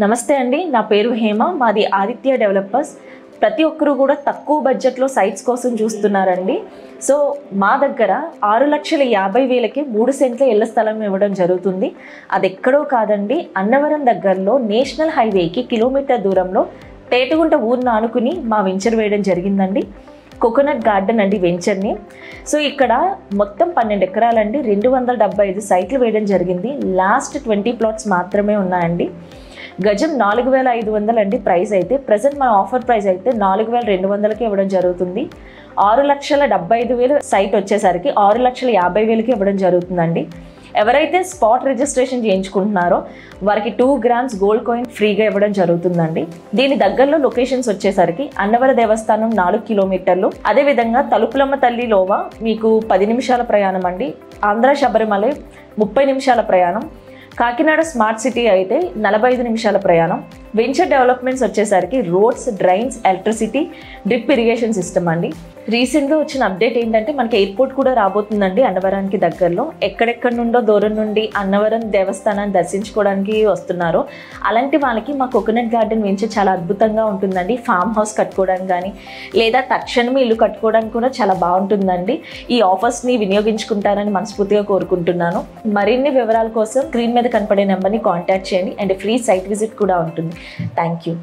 నమస్తే అండి, నా పేరు హేమ. మాది ఆదిత్య డెవలపర్స్. ప్రతి ఒక్కరు కూడా తక్కువ బడ్జెట్లో సైట్స్ కోసం చూస్తున్నారండి. సో మా దగ్గర 6,50,000కి 3 సెంట్ల ఇళ్ల స్థలం ఇవ్వడం జరుగుతుంది. అది ఎక్కడో కాదండి, అన్నవరం దగ్గరలో నేషనల్ హైవేకి కిలోమీటర్ దూరంలో తేటగుంట ఊరిని ఆనుకుని మా వెంచర్ వేయడం జరిగిందండి. కోకోనట్ గార్డెన్ అండి వెంచర్ని. సో ఇక్కడ మొత్తం 12 ఎకరాలండి, 275 సైట్లు వేయడం జరిగింది. లాస్ట్ 20 ప్లాట్స్ మాత్రమే ఉన్నాయండి. గజం 4,500 అండి ప్రైస్ అయితే. ప్రజెంట్ మన ఆఫర్ ప్రైస్ అయితే 4,200కి ఇవ్వడం జరుగుతుంది. 6,75,000 సైట్ వచ్చేసరికి 6,50,000కి ఇవ్వడం జరుగుతుందండి. ఎవరైతే స్పాట్ రిజిస్ట్రేషన్ చేయించుకుంటున్నారో వారికి 2 గ్రామ్స్ గోల్డ్ కాయిన్ ఫ్రీగా ఇవ్వడం జరుగుతుందండి. దీని దగ్గరలో లొకేషన్స్ వచ్చేసరికి అన్నవర దేవస్థానం 4 కిలోమీటర్లు, అదేవిధంగా తలుపులమ్మ తల్లి లోవా మీకు 10 నిమిషాల ప్రయాణం అండి. ఆంధ్ర శబరిమల 30 నిమిషాల ప్రయాణం. కాకినాడ స్మార్ట్ సిటీ అయితే 45 నిమిషాల ప్రయాణం. వెంచర్ డెవలప్మెంట్స్ వచ్చేసరికి roads, drains, electricity, drip irrigation system అండి. రీసెంట్గా వచ్చిన అప్డేట్ ఏంటంటే మనకి ఎయిర్పోర్ట్ కూడా రాబోతుందండి అన్నవరానికి దగ్గరలో. ఎక్కడెక్కడి నుండో దూరం నుండి అన్నవరం దేవస్థానాన్ని దర్శించుకోవడానికి వస్తున్నారు. అలాంటి వాళ్ళకి మా కోకోనట్ గార్డెన్ వెంచర్ చాలా అద్భుతంగా ఉంటుందండి. ఫామ్ హౌస్ కట్టుకోవడానికి కానీ లేదా తక్షణమే ఇల్లు కట్టుకోవడానికి కూడా చాలా బాగుంటుందండి. ఈ ఆఫర్స్ని వినియోగించుకుంటారని మనస్ఫూర్తిగా కోరుకుంటున్నాను. మరిన్ని వివరాల కోసం స్క్రీన్ మీద కనపడే నెంబర్ని కాంటాక్ట్ చేయండి అండ్ ఫ్రీ సైట్ విజిట్ కూడా ఉంటుంది. Thank you.